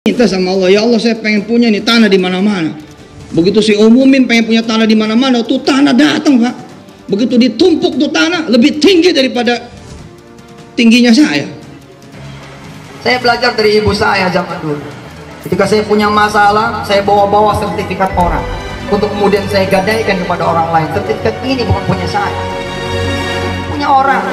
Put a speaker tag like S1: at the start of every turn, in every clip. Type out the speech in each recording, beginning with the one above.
S1: Minta sama Allah, ya Allah saya pengen punya nih tanah di mana-mana. Begitu saya umumin pengen punya tanah di mana-mana, tuh tanah datang Pak. Begitu ditumpuk tuh tanah lebih tinggi daripada tingginya saya.
S2: Saya belajar dari ibu saya zaman dulu. Ketika saya punya masalah, saya bawa-bawa sertifikat orang untuk kemudian saya gadaikan kepada orang lain. Sertifikat ini bukan punya saya, punya orang.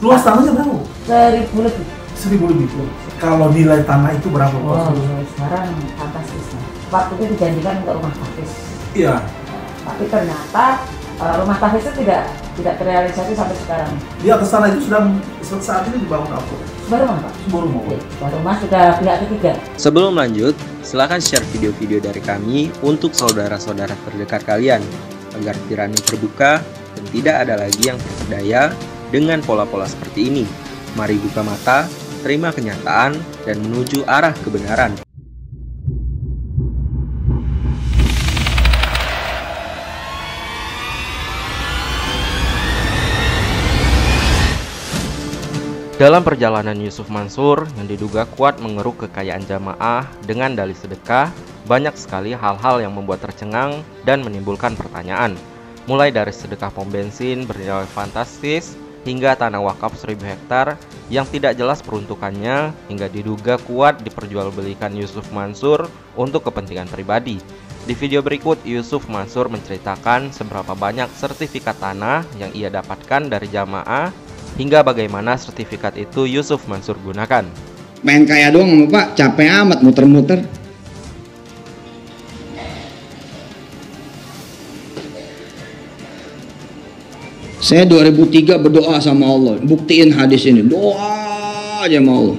S3: Luas tanahnya berapa?
S4: 1.000 lebih.
S3: 1.000 lebih. Kalau nilai tanah itu berapa?
S4: Oh, sekarang fantastis. Waktu itu dijanjikan untuk rumah tahfiz.
S3: Iya.
S4: Tapi ternyata rumah tahfiz itu tidak terrealisasi sampai sekarang.
S3: Di atas tanah itu sedang saat ini dibangun apa?
S4: Sebuah rumah, Pak.
S3: Sebuah rumah.
S4: Sebuah rumah sudah pihak ketiga.
S5: Sebelum lanjut, silakan share video-video dari kami untuk saudara-saudara terdekat kalian agar pikirannya terbuka dan tidak ada lagi yang terperdaya dengan pola-pola seperti ini. Mari buka mata, terima kenyataan, dan menuju arah kebenaran. Dalam perjalanan Yusuf Mansur yang diduga kuat mengeruk kekayaan jamaah dengan dalih sedekah, banyak sekali hal-hal yang membuat tercengang dan menimbulkan pertanyaan. Mulai dari sedekah pom bensin bernilai fantastis, hingga tanah wakaf 1000 hektar yang tidak jelas peruntukannya, hingga diduga kuat diperjualbelikan Yusuf Mansur untuk kepentingan pribadi. Di video berikut, Yusuf Mansur menceritakan seberapa banyak sertifikat tanah yang ia dapatkan dari jamaah, hingga bagaimana sertifikat itu Yusuf Mansur gunakan.
S1: Pengen kaya doang Pak, capek amat muter-muter. Saya 2003 berdoa sama Allah, buktiin hadis ini, doa aja sama Allah.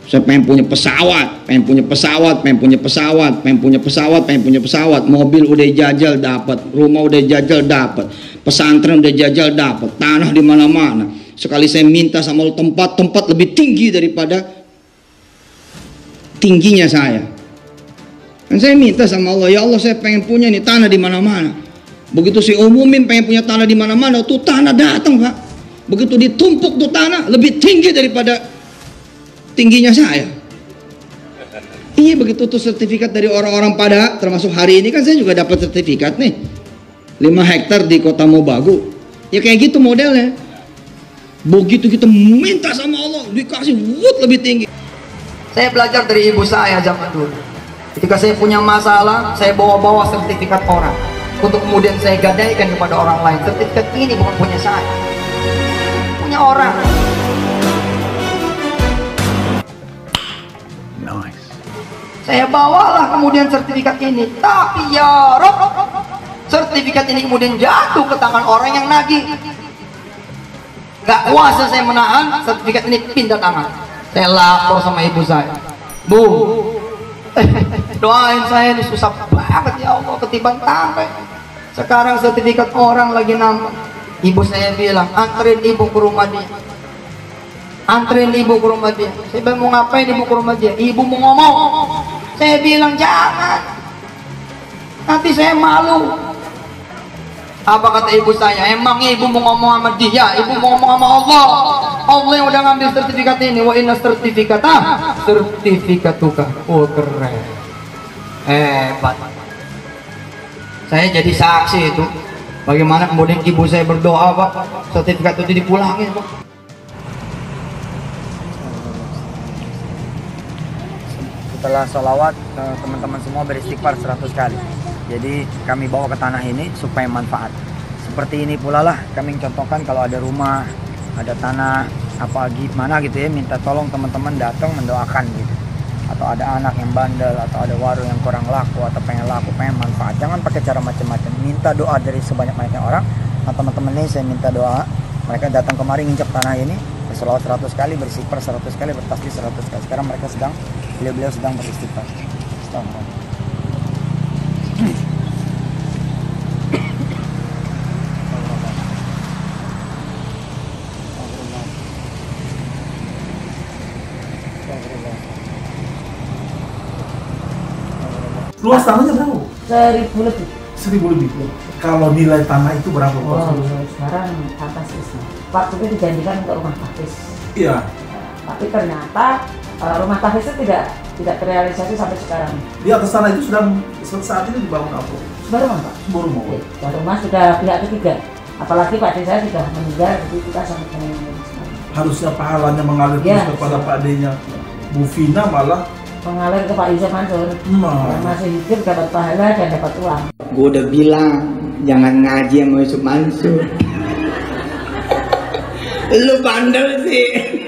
S1: Saya pengen punya pesawat, pengen punya pesawat, pengen punya pesawat, pengen punya pesawat, pengen punya pesawat. Mobil udah jajal dapat, rumah udah jajal dapat, pesantren udah jajal dapat, tanah di mana-mana. Sekali saya minta sama Allah tempat-tempat lebih tinggi daripada tingginya saya. Dan saya minta sama Allah, ya Allah saya pengen punya nih tanah di mana-mana. Begitu saya umumin pengen punya tanah di mana-mana, tuh tanah datang Pak. Begitu ditumpuk tuh tanah lebih tinggi daripada tingginya saya. Iya, begitu tuh sertifikat dari orang-orang pada, termasuk hari ini kan saya juga dapat sertifikat nih 5 hektar di Kota Mobagu. Ya kayak gitu modelnya. Begitu kita minta sama Allah, dikasih lebih tinggi.
S2: Saya belajar dari ibu saya zaman dulu. Ketika saya punya masalah, saya bawa-bawa sertifikat orang untuk kemudian saya gadaikan kepada orang lain. Sertifikat ini bukan punya saya, punya orang.
S3: Nice.
S2: Saya bawalah kemudian sertifikat ini, tapi ya Rob, sertifikat ini kemudian jatuh ke tangan orang yang nagih. Gak kuasa saya menahan, sertifikat ini pindah tangan. Saya lapor sama ibu saya, Bu, doain saya, ini susah banget ya Allah, ketiban tampe. Sekarang sertifikat orang lagi nambah. Ibu saya bilang, anterin ibu ke rumah dia, anterin ibu ke rumah dia. Saya bilang, mau ngapain ibu ke rumah dia? Ibu mau ngomong. Saya bilang, jangan, nanti saya malu. Apa kata ibu saya? Emangnya ibu mau ngomong sama dia? Ibu mau ngomong sama Allah. Allah yang udah ngambil sertifikat ini. Wa inna sertifikata sertifikatuka. Oh keren, hebat. Saya jadi saksi itu. Bagaimana kemudian ibu saya berdoa Pak, sertifikat itu dipulangin Pak.
S6: Setelah sholawat, teman-teman semua beristighfar 100 kali. Jadi kami bawa ke tanah ini supaya manfaat. Seperti ini pula lah kami contohkan, kalau ada rumah, ada tanah, apa gimana gitu ya, minta tolong teman-teman datang mendoakan gitu. Atau ada anak yang bandel, atau ada warung yang kurang laku, atau pengen laku, pengen manfaat. Jangan pakai cara macam-macam. Minta doa dari sebanyak-banyaknya orang. Nah, teman-teman ini saya minta doa. Mereka datang kemari nginjak tanah ini, bersolawat 100 kali, beristighfar 100 kali, bertasbih 100 kali. Sekarang mereka beliau sedang beristighfar. Astagfirullah.
S3: Luas tanahnya berapa?
S4: 1.000 lebih.
S3: 1.000 lebih. Kalau nilai tanah itu berapa?
S4: Oh, sekarang fantastis. Waktu itu dijanjikan untuk rumah tahfiz.
S3: Iya.
S4: Tapi ternyata rumah tahfiz itu tidak terrealisasi sampai sekarang.
S3: Di atas tanah itu sedang saat ini dibangun apa?
S4: Sebuah rumah, Pak.
S3: Sebuah rumah.
S4: Oke, sebuah rumah sudah pihak ketiga. Apalagi Pak D saya sudah meninggal, jadi kita sangat menyayangi.
S3: Harusnya pahalanya mengalir
S4: Ya,
S3: terus kepada Pak D-nya. Bu Vina malah
S4: mengalir ke Pak Yusuf Mansur. Yang masih hidup dapat pahala dan dapat uang.
S2: Gue udah bilang jangan ngaji sama Yusuf Mansur. Lu bandel sih.